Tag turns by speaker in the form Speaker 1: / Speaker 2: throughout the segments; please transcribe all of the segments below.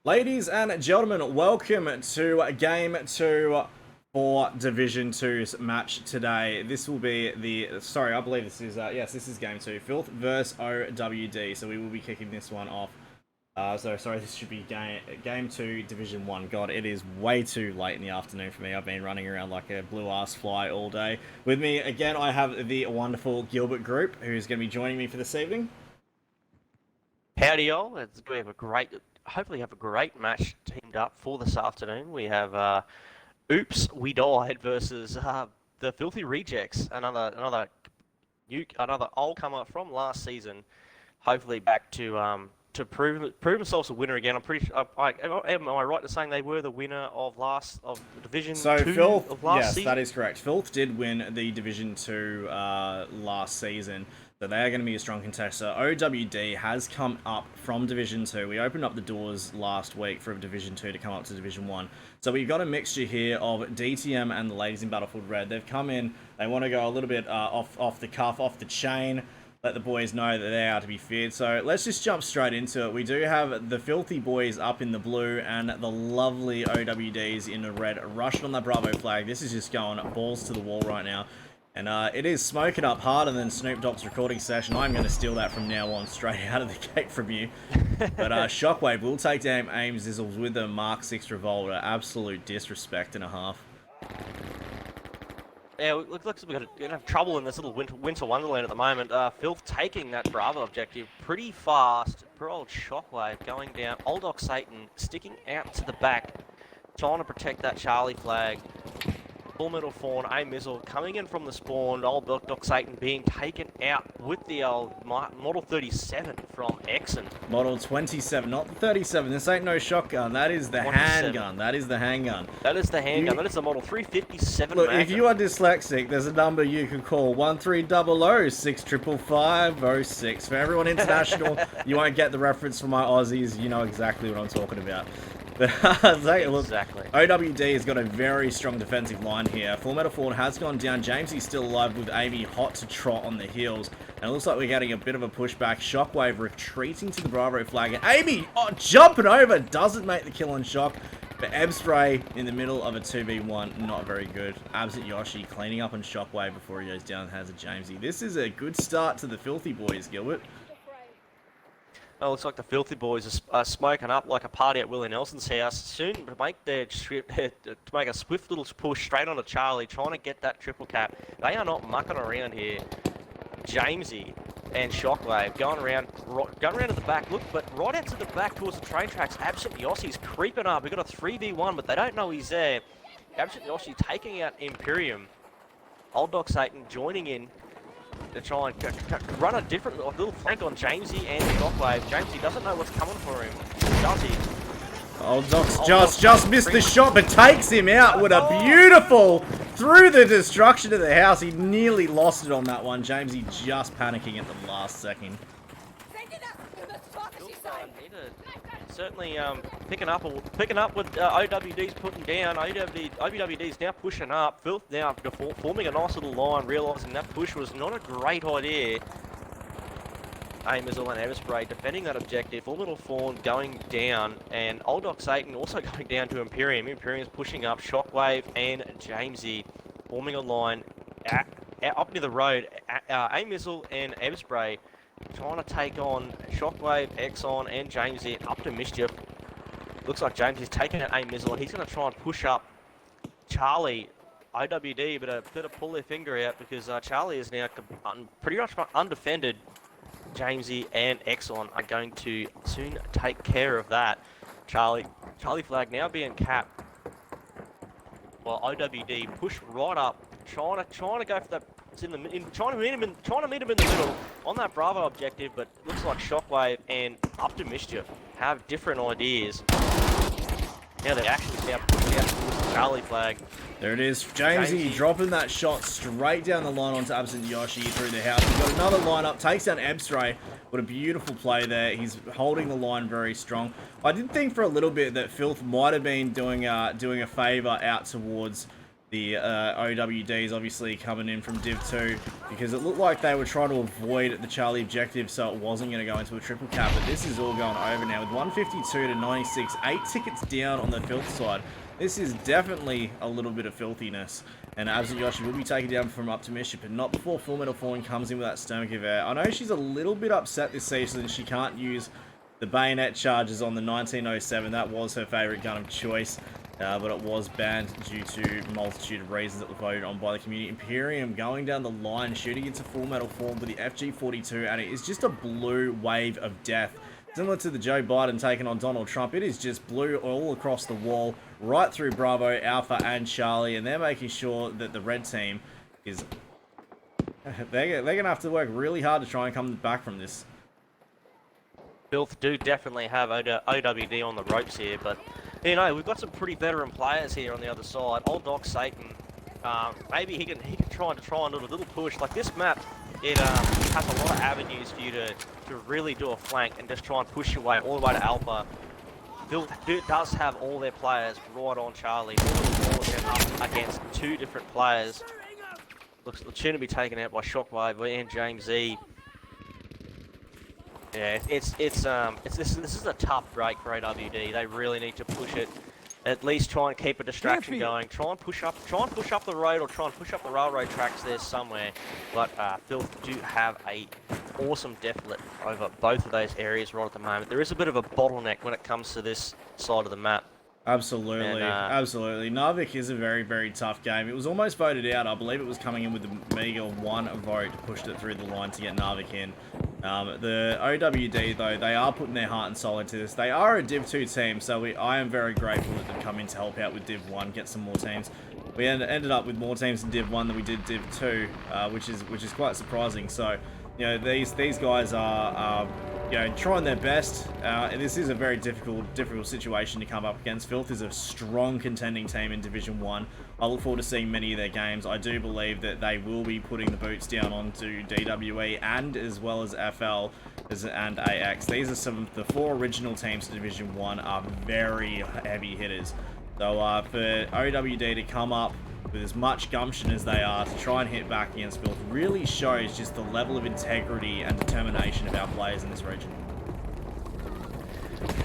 Speaker 1: Ladies and gentlemen, welcome to Game 2 for Division 2's match today. This will be I believe this is, yes, this is Game 2. Filth versus OWD, so we will be kicking this one off. Sorry, this should be game 2, Division 1. God, it is way too late in the afternoon for me. I've been running around like a blue-ass fly all day. With me, again, I have the wonderful Gilbert Group, who's going to be joining me for this evening.
Speaker 2: Howdy y'all, hopefully have a great match teamed up for this afternoon. We have Oops, We Died versus the Filthy Rejects, another old comer from last season, hopefully back to prove themselves a winner again. I'm pretty sure, am I right in saying they were the winner of Division 2
Speaker 1: Filth,
Speaker 2: of last
Speaker 1: yes,
Speaker 2: season?
Speaker 1: that is correct. Filth did win the Division 2 last season, so they are going to be a strong contender. OWD has come up from Division 2. We opened up the doors last week for Division 2 to come up to Division 1. So we've got a mixture here of DTM and the ladies in Battlefield Red. They've come in, they want to go a little bit off the cuff, off the chain, let the boys know that they are to be feared. So let's just jump straight into it. We do have the Filthy Boys up in the blue and the lovely OWDs in the red rushing on the Bravo flag. This is just going balls to the wall right now. And it is smoking up harder than Snoop Dogg's recording session. I'm going to steal that from now on straight out of the gate from you. But Shockwave will take down Aim Zizzles with a Mark 6 revolver. Absolute disrespect and a half.
Speaker 2: Yeah, looks like we're going to have trouble in this little winter wonderland at the moment. Filth taking that Bravo objective pretty fast. Poor old Shockwave going down. Old Doc Satan sticking out to the back, trying to protect that Charlie flag. Full Metal Fawn, A Missile coming in from the spawn. Old Doc Satan being taken out with the old Model 37 from Exon.
Speaker 1: Model 27, not the 37. This ain't no shotgun. That is the
Speaker 2: 27.
Speaker 1: handgun. That is the handgun.
Speaker 2: That is the handgun. That is the Model 357
Speaker 1: Look,
Speaker 2: Magnum.
Speaker 1: if you are dyslexic, there's a number you can call 1300 655 06. For everyone international, you won't get the reference for my Aussies. You know exactly what I'm talking about. But
Speaker 2: Exactly.
Speaker 1: OWD has got a very strong defensive line here. Full Metal Fawn has gone down. Jamesy's still alive with Amy hot to trot on the heels. And it looks like we're getting a bit of a pushback. Shockwave retreating to the Bravo flag. And Amy jumping over. Doesn't make the kill on Shock. But Ebspray in the middle of a 2v1. Not very good. Absent Yoshi cleaning up on Shockwave before he goes down and has a Jamesy. This is a good start to the Filthy Boys, Gilbert.
Speaker 2: Oh, looks like the Filthy Boys are smoking up like a party at Willie Nelson's house. Soon to make to make a swift little push straight onto Charlie, trying to get that triple cap. They are not mucking around here. Jamesy and Shockwave going around to the back. Look, but right out to the back towards the train tracks. Absent Yossi's creeping up. We've got a 3v1, but they don't know he's there. Absent Yossi taking out Imperium. Old Doc Satan joining in to try and run a little flank on Jamesy and Shockwave. Jamesy doesn't know what's coming for him, does he?
Speaker 1: Old Doc's just missed the shot, but takes him out with a beautiful through the destruction of the house. He nearly lost it on that one. Jamesy just panicking at the last second.
Speaker 2: Certainly picking up with OWD's putting down. OWD's now pushing up. Filth now forming a nice little line, realising that push was not a great idea. Missile and Everspray defending that objective. Full Metal Fawn going down, and Old Doc Satan also going down to Imperium. Imperium's pushing up. Shockwave and Jamesy forming a line up near the road. Missile and Everspray trying to take on Shockwave, Exxon, and Jamesy up to Mischief. Looks like James is taking out A Missile, and he's going to try and push up Charlie. OWD better pull their finger out because Charlie is now pretty much undefended. Jamesy and Exxon are going to soon take care of that. Charlie flag now being capped, while OWD push right up, trying to go for that. Trying to meet him in the middle on that Bravo objective, but looks like Shockwave and Up to Mischief have different ideas. Now they're actually pushing out towards the Charlie flag.
Speaker 1: There it is. Jamesy dropping that shot straight down the line onto Absent Yoshi through the house. He's got another lineup, takes down Ebstray. What a beautiful play there. He's holding the line very strong. I did think for a little bit that Filth might have been doing a favour out towards the OWDs obviously coming in from Div 2 because it looked like they were trying to avoid the Charlie objective so it wasn't going to go into a triple cap, but this is all going over now with 152 to 96, 8 tickets down on the filth side. This is definitely a little bit of filthiness, and Absent Yoshi will be taken down from up to Mischief, but not before Full Metal Fawn comes in with that Stomach of Air. I know she's a little bit upset this season she can't use the bayonet charges on the 1907. That was her favourite gun of choice, but it was banned due to a multitude of reasons that were voted on by the community. Imperium going down the line, shooting into Full Metal Form with the FG42, and it is just a blue wave of death. Similar to the Joe Biden taking on Donald Trump, it is just blue all across the wall, right through Bravo, Alpha, and Charlie, and they're making sure that the red team is... They're going to have to work really hard to try and come back from this.
Speaker 2: Filth do definitely have OWD on the ropes here, but you know, we've got some pretty veteran players here on the other side. Old Doc Satan, maybe he can try and do a little push. Like this map, it has a lot of avenues for you to really do a flank and just try and push your way all the way to Alpha. Filth does have all their players right on Charlie. All of them up against two different players. Looks soon to be taken out by Shockwave and James Z. Yeah, this is a tough break for OWD. They really need to push it. At least try and keep a distraction going. Try and push up the road, or try and push up the railroad tracks there somewhere. But Filth do have a awesome deficit over both of those areas right at the moment. There is a bit of a bottleneck when it comes to this side of the map.
Speaker 1: Absolutely,
Speaker 2: and,
Speaker 1: absolutely. Narvik is a very, very tough game. It was almost voted out. I believe it was coming in with the meager one vote pushed it through the line to get Narvik in. The OWD, though, they are putting their heart and soul into this. They are a Div 2 team, so I am very grateful that they've come in to help out with Div 1, get some more teams. We ended up with more teams in Div 1 than we did Div 2, which is quite surprising. So, you know, these guys are you know, trying their best. This is a very difficult situation to come up against. Filth is a strong contending team in Division 1. I look forward to seeing many of their games. I do believe that they will be putting the boots down onto DWE and as well as FL and AX. These are some of the 4 original teams in Division 1 are very heavy hitters. So for OWD to come up with as much gumption as they are to try and hit back against Filth really shows just the level of integrity and determination of our players in this region.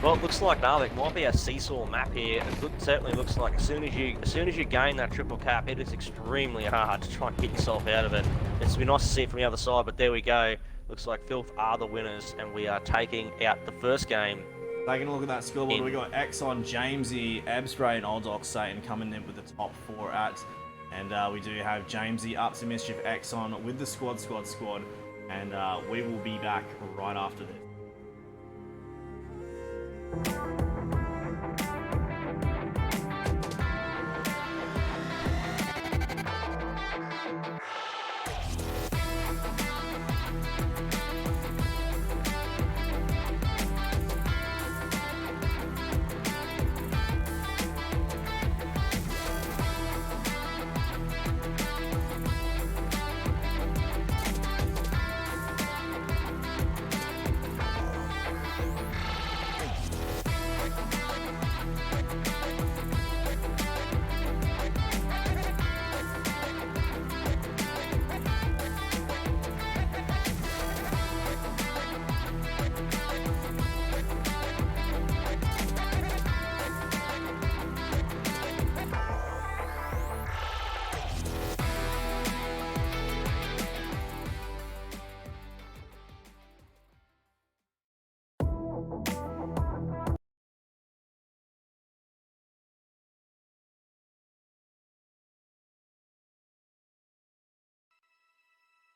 Speaker 2: Well, it looks like Narvik might be a seesaw map here. It certainly looks like as soon as you gain that triple cap, it is extremely hard to try and get yourself out of it. It's been nice to see it from the other side, but there we go. Looks like Filth are the winners, and we are taking out the first game.
Speaker 1: Taking a look at that scoreboard, we got Exxon, Jamesy, Ebspray, and Old Doc Satan coming in with the top 4 at. And we do have Jamesy, Up to Mischief, Exxon with the squad. And we will be back right after this.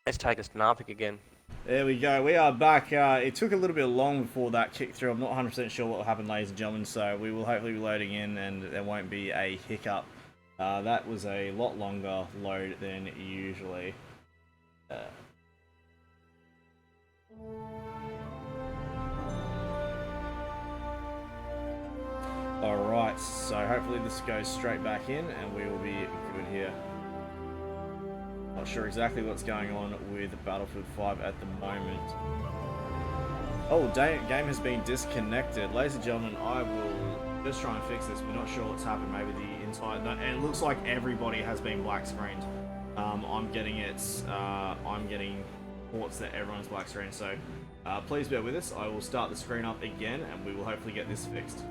Speaker 2: Let's take us to Narvik again.
Speaker 1: There we go. We are back. It took a little bit long before that kick through. I'm not 100% sure what will happen, ladies and gentlemen, so we will hopefully be loading in and there won't be a hiccup. That was a lot longer load than usually. Alright, so hopefully this goes straight back in and we will be good here. Not sure exactly what's going on with Battlefield 5 at the moment. Oh, game has been disconnected. Ladies and gentlemen, I will just trying to fix this. We're not sure what's happened. Maybe the entire... No, and it looks like everybody has been black screened. I'm getting I'm getting ports that everyone's black screened. So please bear with us. I will start the screen up again, and we will hopefully get this fixed.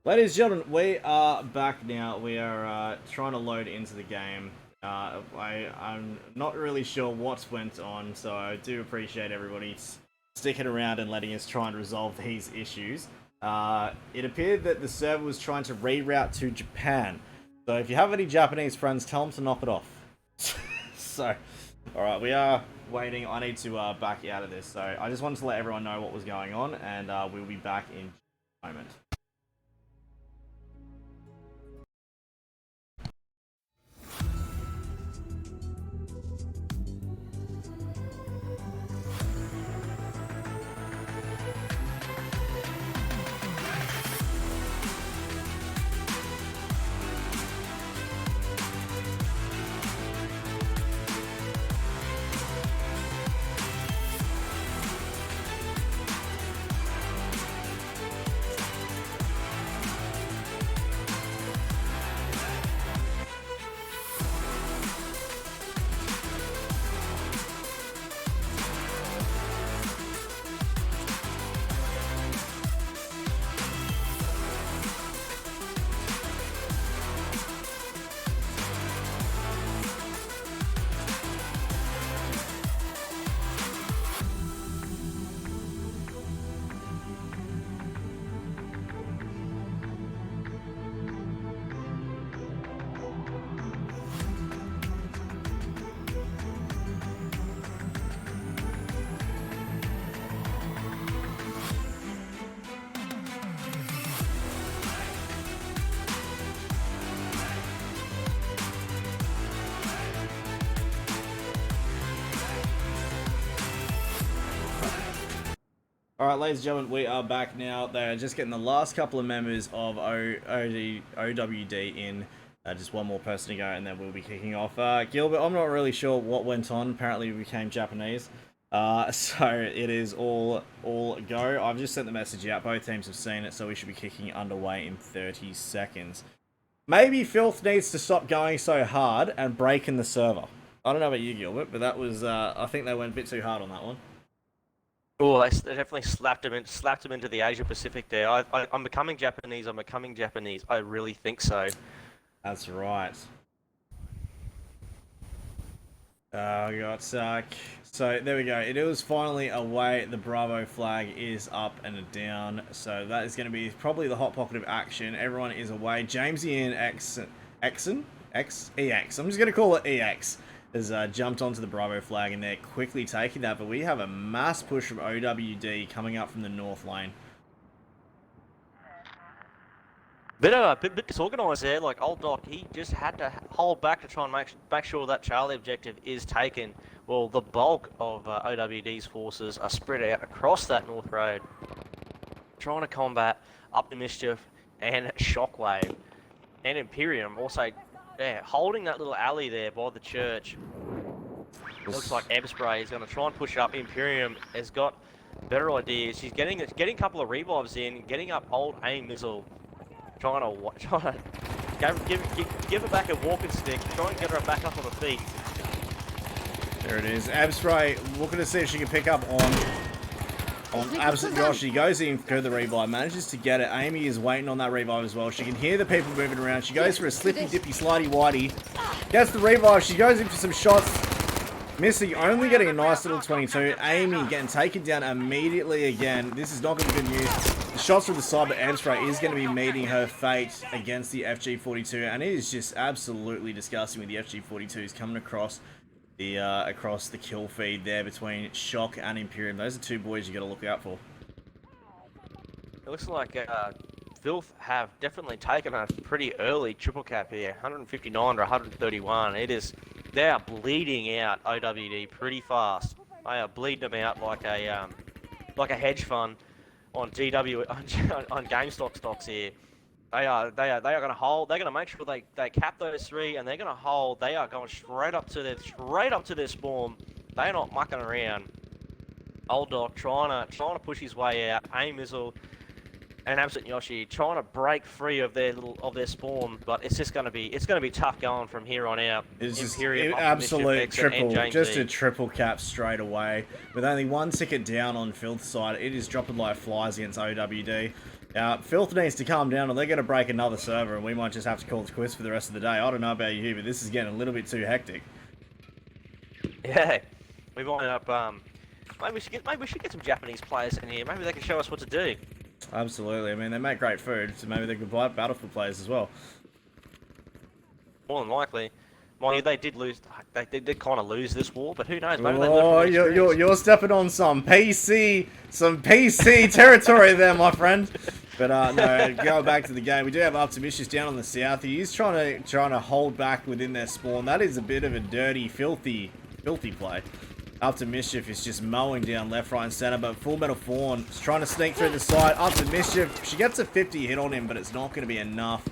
Speaker 1: Ladies and gentlemen, we are back now. We are trying to load into the game. I'm not really sure what went on, so I do appreciate everybody sticking around and letting us try and resolve these issues. It appeared that the server was trying to reroute to Japan. So if you have any Japanese friends, tell them to knock it off. So, alright, we are waiting. I need to back out of this. So I just wanted to let everyone know what was going on, and we'll be back in a moment. Alright, ladies and gentlemen, we are back now. They're just getting the last couple of members of OWD in. Just one more person to go, and then we'll be kicking off. Gilbert, I'm not really sure what went on. Apparently, we became Japanese. So it is all go. I've just sent the message out. Both teams have seen it, so we should be kicking underway in 30 seconds. Maybe Filth needs to stop going so hard and breaking the server. I don't know about you, Gilbert, but that was, I think they went a bit too hard on that one.
Speaker 2: Oh, they definitely slapped him into the Asia Pacific there. I'm becoming Japanese. I'm becoming Japanese. I really think so.
Speaker 1: That's right. We got so there we go. It was finally away. The Bravo flag is up and down. So that is going to be probably the hot pocket of action. Everyone is away. Jamesy and EX. I'm just going to call it EX. Has jumped onto the Bravo flag, and they're quickly taking that. But we have a mass push from OWD coming up from the north lane.
Speaker 2: Bit disorganised there. Like old Doc, he just had to hold back to try and make sure that Charlie objective is taken. Well, the bulk of OWD's forces are spread out across that north road, trying to combat Up the Mischief and Shockwave, and Imperium also. Yeah, holding that little alley there by the church. Looks like Ebspray is going to try and push up. Imperium has got better ideas. She's getting a couple of revives in, getting up old aim missile, trying to give her back a walking stick, try and get her back up on her feet.
Speaker 1: There it is. Ebspray looking to see if she can pick up on Absent Josh. She goes in for the revive, manages to get it. Amy is waiting on that revive as well. She can hear the people moving around. She goes for a slippy dippy slidey whitey. Gets the revive. She goes in for some shots. Missing, only getting a nice little 22. Amy getting taken down immediately again. This is not going to be good news. The shots from the side, but Ebspray is going to be meeting her fate against the FG42. And it is just absolutely disgusting with the FG42s coming across the kill feed there between Shock and Imperium. Those are two boys you got to look out for.
Speaker 2: It looks like Filth have definitely taken a pretty early triple cap here, 159 to 131. They are bleeding out OWD pretty fast. They are bleeding them out like a hedge fund on GW on GameStop stocks here. They are going to hold. They're going to make sure they cap those three, and they're going to hold. They are going straight up to their spawn. They're not mucking around. Old Doc trying to push his way out. Aim missile and Absent Yoshi trying to break free of their spawn, but it's going to be tough going from here on out.
Speaker 1: It's just absolute triple, just a triple cap straight away with only one ticket down on Filth side. It is dropping like flies against OWD. Filth needs to calm down, or they're going to break another server, and we might just have to call it quits for the rest of the day. I don't know about you, but this is getting a little bit too hectic.
Speaker 2: Yeah, we might end up. Maybe we should get some Japanese players in here. Maybe they can show us what to do.
Speaker 1: Absolutely. I mean, they make great food, so maybe they could buy Battlefield players as well.
Speaker 2: More than likely. Mind you, they did lose. They did kind of lose this war, but who knows? Maybe they
Speaker 1: Oh,
Speaker 2: learned from their experience.
Speaker 1: you're stepping on some PC territory there, my friend. But no, going back to the game, we do have Optimicious down on the south. He is trying to hold back within their spawn. That is a bit of a dirty, filthy play. Up to Mischief is just mowing down left, right, and center, but Full Metal Fawn is trying to sneak through the side. Up to Mischief, she gets a 50 hit on him, but it's not going to be enough.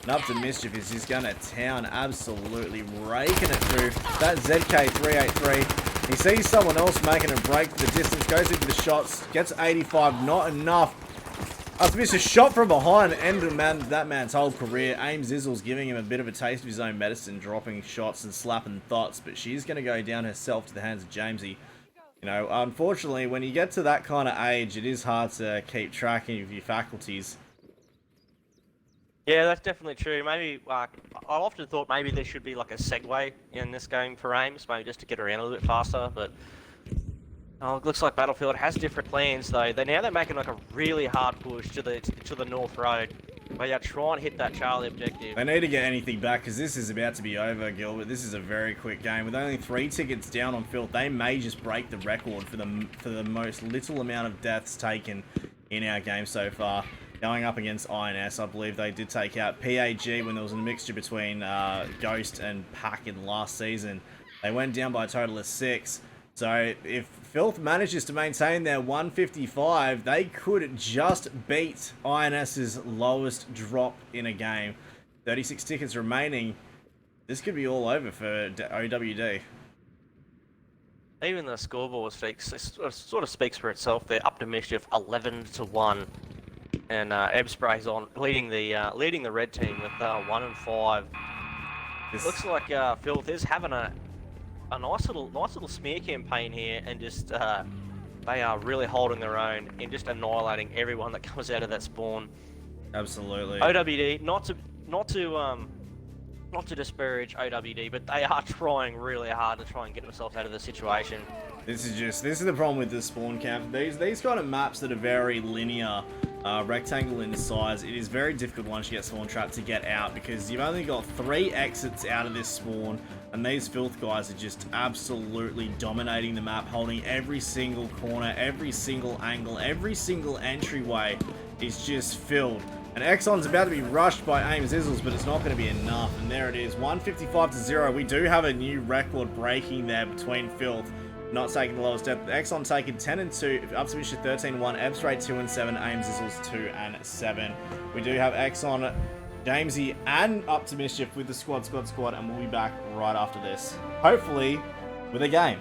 Speaker 1: And Up to Mischief is just going to town, absolutely raking it through. That ZK383. He sees someone else making a break the distance, goes into the shots, gets 85, not enough. Optimistic shot from behind, ended that man's whole career. Aim Zizzle's giving him a bit of a taste of his own medicine, dropping shots and slapping thoughts, but she's going to go down herself to the hands of Jamesy. You know, unfortunately, when you get to that kind of age, it is hard to keep track of your faculties.
Speaker 2: Yeah, that's definitely true. Maybe I often thought maybe there should be like a segue in this game for Ames, maybe just to get around a little bit faster. But oh, it looks like Battlefield has different plans though. They're making like a really hard push to the North Road. But yeah, try and hit that Charlie objective.
Speaker 1: They need to get anything back because this is about to be over, Gilbert. This is a very quick game with only 3 tickets down on Filth. They may just break the record for the most little amount of deaths taken in our game so far. Going up against INS, I believe they did take out PAG when there was a mixture between Ghost and Pack in last season. They went down by a total of 6. So if Filth manages to maintain their 155, they could just beat INS's lowest drop in a game. 36 tickets remaining. This could be all over for OWD.
Speaker 2: Even the scoreboard sort of speaks for itself. They're up to Mischief 11-1. And Ebspray's on leading the red team with 1 and 5. It looks like Filth is having a nice little smear campaign here, and just they are really holding their own and just annihilating everyone that comes out of that spawn.
Speaker 1: Absolutely.
Speaker 2: OWD, not to disparage OWD, but they are trying really hard to try and get themselves out of the situation.
Speaker 1: This is the problem with the spawn camp. These kind of maps that are very linear, rectangle in size, it is very difficult once you get spawn trapped to get out because you've only got 3 exits out of this spawn, and these Filth guys are just absolutely dominating the map, holding every single corner, every single angle, every single entryway is just filled. And Exxon's about to be rushed by Aim Zizzles, but it's not going to be enough. And there it is, 155-0. We do have a new record breaking there between Filth. Not taking the lowest depth. Exxon taking 10 and 2, Optimistic 13-1, Ebstray 2 and 7, Aim Zizzles 2 and 7. We do have Exxon, Jamesy, and Up to Mischief with the squad, and we'll be back right after this. Hopefully, with a game.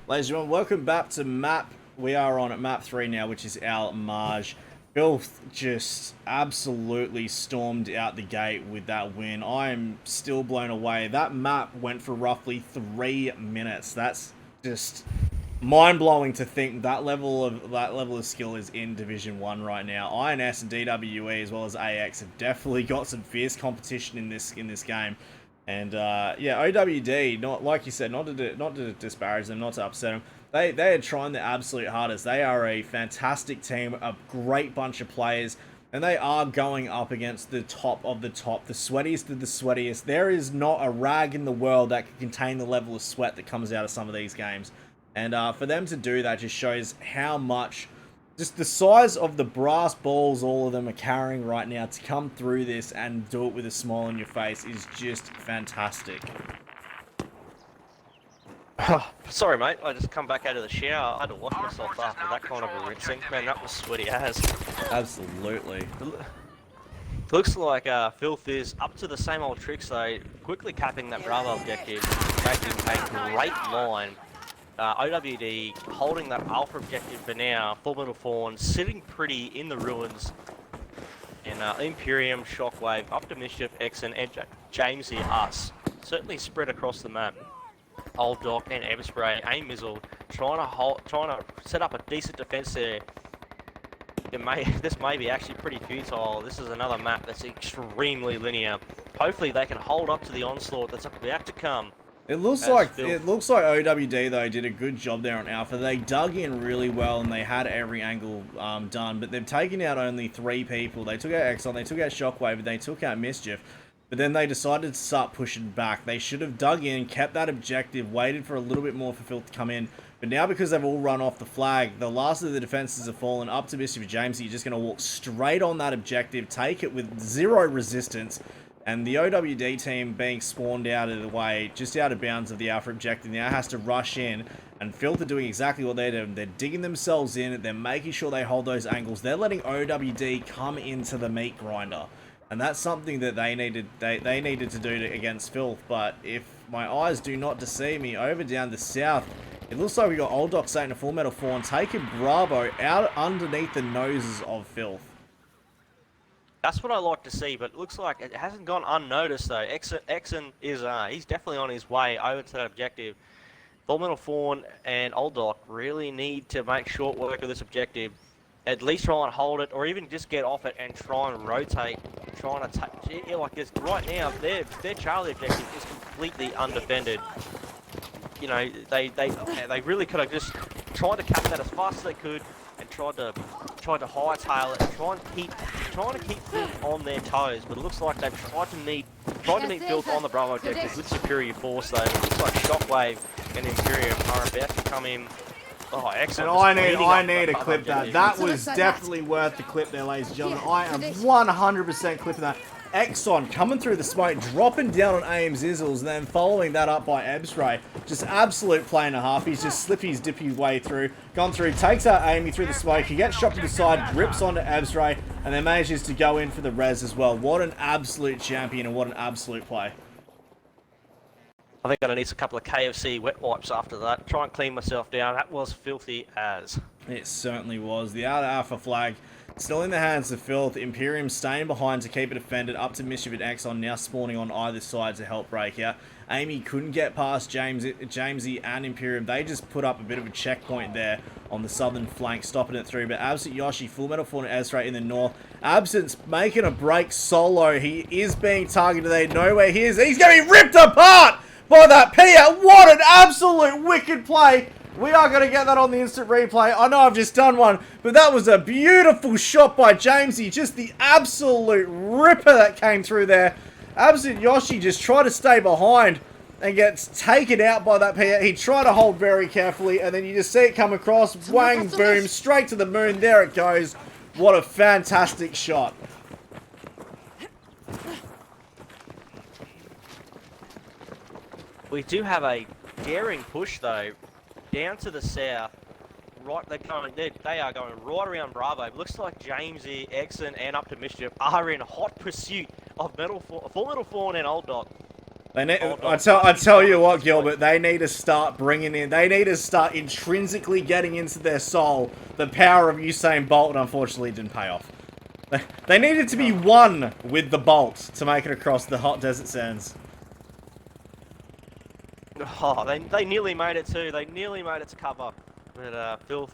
Speaker 1: Ladies and gentlemen, welcome back to map. We are on map 3 now, which is Al Marj. Filth just absolutely stormed out the gate with that win. I am still blown away. That map went for roughly 3 minutes. That's just mind-blowing to think that level of skill is in Division 1 right now. INS and DWE as well as AX have definitely got some fierce competition in this game. And yeah, OWD, not like you said, not to disparage them, not to upset them. They are trying their absolute hardest. They are a fantastic team, a great bunch of players, and they are going up against the top of the top, the sweatiest of the sweatiest. There is not a rag in the world that can contain the level of sweat that comes out of some of these games. And for them to do that just shows how much, just the size of the brass balls all of them are carrying right now to come through this and do it with a smile on your face is just fantastic.
Speaker 2: Sorry, mate. I just come back out of the shower. I had to wash myself after that kind of a rinsing. Man, that was sweaty as.
Speaker 1: Absolutely.
Speaker 2: Looks like Filth is up to the same old tricks though, quickly capping that Bravo objective, making a great line. OWD holding that Alpha objective for now, Full Metal Fawn sitting pretty in the ruins. And Imperium, Shockwave, up to Mischief, Exon, and Jamesy, us. Certainly spread across the map. Old Doc and Everspray, aim Mizzle, trying to set up a decent defense there. This may be actually pretty futile. This is another map that's extremely linear. Hopefully they can hold up to the onslaught that's about to come.
Speaker 1: It looks like OWD though did a good job there on Alpha. They dug in really well and they had every angle done, but they've taken out only 3 people. They took out Exxon, they took out Shockwave, and they took out Mischief. But then they decided to start pushing back. They should have dug in, kept that objective, waited for a little bit more for Filth to come in. But now because they've all run off the flag, the last of the defenses have fallen up to Mischief and James. You're just going to walk straight on that objective, take it with 0 resistance. And the OWD team being spawned out of the way, just out of bounds of the Alpha objective, now has to rush in. And Filth are doing exactly what they're doing. They're digging themselves in. They're making sure they hold those angles. They're letting OWD come into the meat grinder. And that's something that they needed to do against Filth. But if my eyes do not deceive me, over down the south, it looks like we got Old Doc Satan and Full Metal Fawn taking Bravo out underneath the noses of Filth.
Speaker 2: That's what I like to see, but it looks like it hasn't gone unnoticed though. Exon is he's definitely on his way over to that objective. Full Metal Fawn and Old Doc really need to make short work of this objective. At least try and hold it, or even just get off it and try and rotate. Trying to take, like this right now, their Charlie objective is completely undefended. You know, they really could have just tried to cap that as fast as they could and tried to hightail it and trying to keep Filth on their toes. But it looks like they've tried to meet Filth on the Bravo objective with superior force though. It looks like Shockwave and Imperium are about to come in. Oh, excellent.
Speaker 1: And I need to clip that. That was definitely worth the clip there, ladies and gentlemen. I am 100% clipping that. Exxon coming through the smoke, dropping down on AIM Zizzles, and then following that up by Ebspray. Just absolute play and a half. He's just slippy, dippy way through. Gone through, takes out Amy through the smoke. He gets shot to the side, grips onto Ebspray, and then manages to go in for the res as well. What an absolute champion and what an absolute play.
Speaker 2: I think I'm going to need a couple of KFC wet wipes after that. Try and clean myself down. That was filthy as.
Speaker 1: It certainly was. The outer Alpha flag still in the hands of Filth. Imperium staying behind to keep it defended. Up to Mischief and Exxon now spawning on either side to help break out. Amy couldn't get past Jamesy and Imperium. They just put up a bit of a checkpoint there on the southern flank, stopping it through. But Absent Yoshi, Full Metal Fawn and Ezra in the north. Absent's making a break solo. He is being targeted. They know where he is. He's going to be ripped apart by that Pia. What an absolute wicked play. We are going to get that on the instant replay. I know I've just done one, but that was a beautiful shot by Jamesy. Just the absolute ripper that came through there. Absent Yoshi just tried to stay behind and gets taken out by that Pia. He tried to hold very carefully, and then you just see it come across. Wang, boom, straight to the moon. There it goes. What a fantastic shot.
Speaker 2: We do have a daring push though, down to the south. Right, they are going right around Bravo. It looks like Jamesy, Exon, and Up to Mischief are in hot pursuit of Full Metal Fawn and Old Dog.
Speaker 1: I tell you what, Gilbert, they need to start bringing in. They need to start intrinsically getting into their soul the power of Usain Bolt, and unfortunately, it didn't pay off. They needed to be one with the Bolt to make it across the hot desert sands.
Speaker 2: Oh, they nearly made it too. They nearly made it to cover. But Filth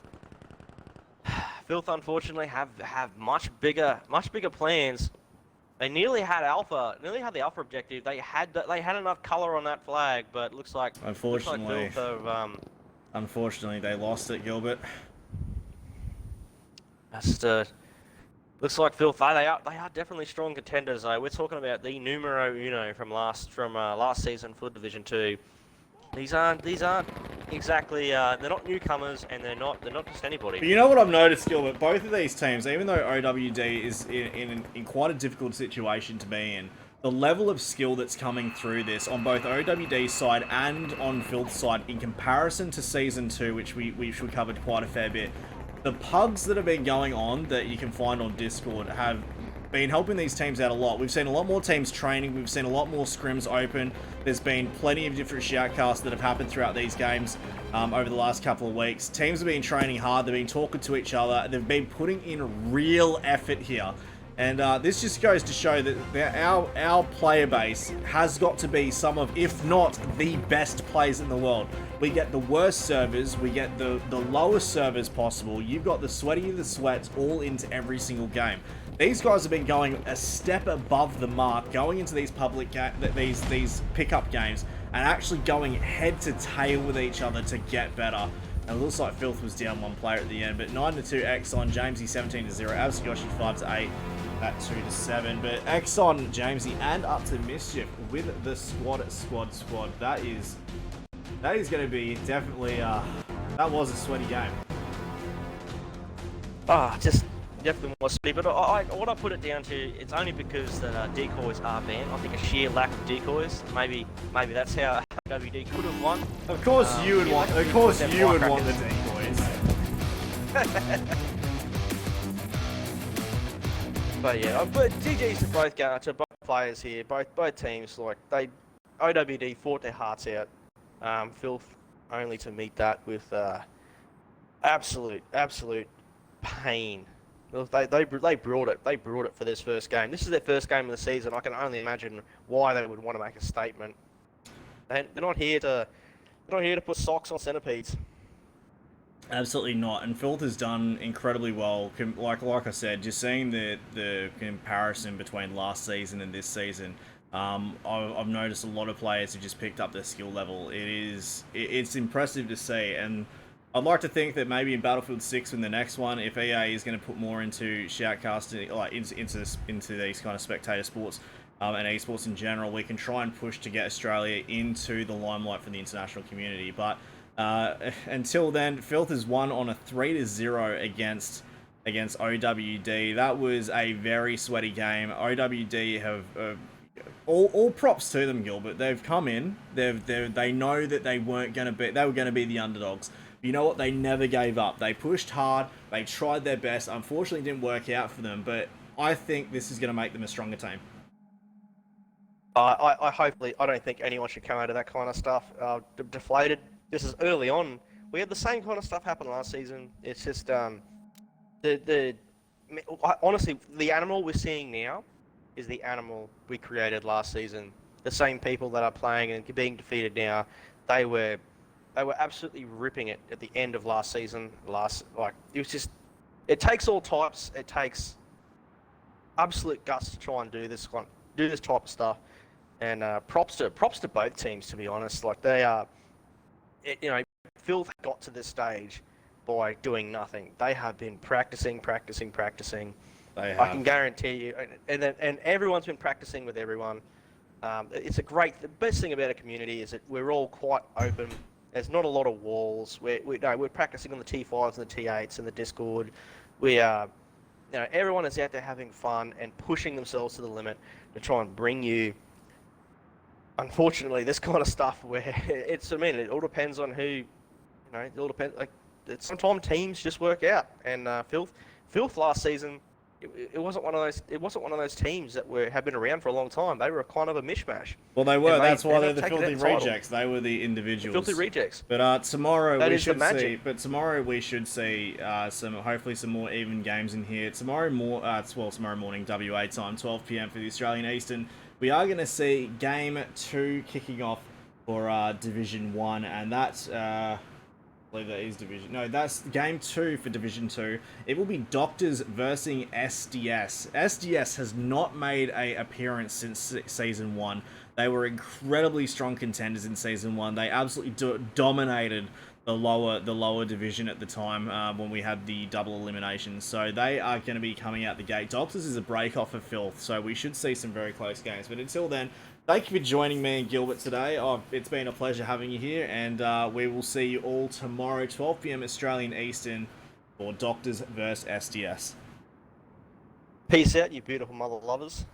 Speaker 2: unfortunately have much bigger plans. They nearly had Alpha, nearly had the Alpha objective. They had enough color on that flag, but looks like
Speaker 1: Unfortunately,
Speaker 2: Filth have
Speaker 1: unfortunately, they lost it, Gilbert.
Speaker 2: just looks like Filth. They are definitely strong contenders though. We're talking about the numero uno from last season for Division 2. These aren't exactly they're not newcomers, and they're not just anybody.
Speaker 1: But you know what I've noticed, Gilbert? Both of these teams, even though OWD is in quite a difficult situation to be in, the level of skill that's coming through this on both OWD's side and on Filth's side, in comparison to Season 2, which we covered quite a fair bit, the pugs that have been going on that you can find on Discord have been helping these teams out a lot. We've seen a lot more teams training. We've seen a lot more scrims open. There's been plenty of different shoutcasts that have happened throughout these games over the last couple of weeks. Teams have been training hard. They've been talking to each other. They've been putting in real effort here. And this just goes to show that our player base has got to be some of, if not the best players in the world. We get the worst servers, we get the lowest servers possible. You've got the sweaty of the sweats all into every single game. These guys have been going a step above the mark, going into these these pickup games, and actually going head to tail with each other to get better. And it looks like Filth was down one player at the end, but 9-2 Exxon, Jamesy 17-0, Absyoshi 5-8, at 2-7. But Exxon, Jamesy, and up to Mischief with the squad. That is going to be definitely that was a sweaty game.
Speaker 2: Just definitely more speed. But what I put it down to, it's only because that decoys are banned. I think a sheer lack of decoys. Maybe that's how WD could have won.
Speaker 1: Of course you would want. Of course you would want the decoys.
Speaker 2: But yeah, but GG's to both players here, both teams. Like OWD fought their hearts out. Filth only to meet that with absolute pain. They brought it. They brought it for this first game. This is their first game of the season. I can only imagine why they would want to make a statement. They're not here to put socks on centipedes.
Speaker 1: Absolutely not. And Filth has done incredibly well. Like I said, just seeing the comparison between last season and this season, I've noticed a lot of players have just picked up their skill level. It's impressive to see, and I'd like to think that maybe in Battlefield 6 in the next one, if EA is going to put more into shoutcasting, like into these kind of spectator sports and esports in general, we can try and push to get Australia into the limelight for the international community. But until then, Filth has won on a 3-0 against OWD. That was a very sweaty game. OWD have all props to them, Gilbert. They've come in. They know that they were going to be the underdogs. You know what? They never gave up. They pushed hard. They tried their best. Unfortunately, it didn't work out for them. But I think this is going to make them a stronger team.
Speaker 2: I don't think anyone should come out of that kind of stuff deflated. This is early on. We had the same kind of stuff happen last season. It's just honestly, the animal we're seeing now is the animal we created last season. The same people that are playing and being defeated now, they were absolutely ripping it at the end of last season. It takes all types. It takes absolute guts to try and do this type of stuff. And props to both teams, to be honest. Like they are, Filth got to this stage by doing nothing. They have been practicing.
Speaker 1: They have.
Speaker 2: I can guarantee you, and everyone's been practicing with everyone. The best thing about a community is that we're all quite open. There's not a lot of walls. We're practicing on the T5s and the T8s and the Discord. Everyone is out there having fun and pushing themselves to the limit to try and bring you. Unfortunately, this kind of stuff where it all depends on who, it all depends. Sometimes teams just work out, and Filth last season, it wasn't one of those teams that have been around for a long time. They were kind of a mishmash.
Speaker 1: Well, they were. That's why they're the Filthy Rejects. They were the individuals.
Speaker 2: Filthy Rejects.
Speaker 1: But tomorrow we should see. But tomorrow we should see hopefully some more even games in here. Tomorrow morning WA time, 12 PM for the Australian Eastern. We are going to see Game 2 kicking off for Division 1, and that's believe that is Division. No, that's game 2 for Division 2. It will be Doctors versus SDS. SDS has not made a appearance since Season 1. They were incredibly strong contenders in Season 1. They absolutely dominated the lower division at the time when we had the double eliminations. So they are going to be coming out the gate. Doctors is a break off of Filth, so we should see some very close games. But until then, thank you for joining me and Gilbert today. Oh, it's been a pleasure having you here, and we will see you all tomorrow, 12 p.m. Australian Eastern, for Doctors vs SDS.
Speaker 2: Peace out, you beautiful mother lovers.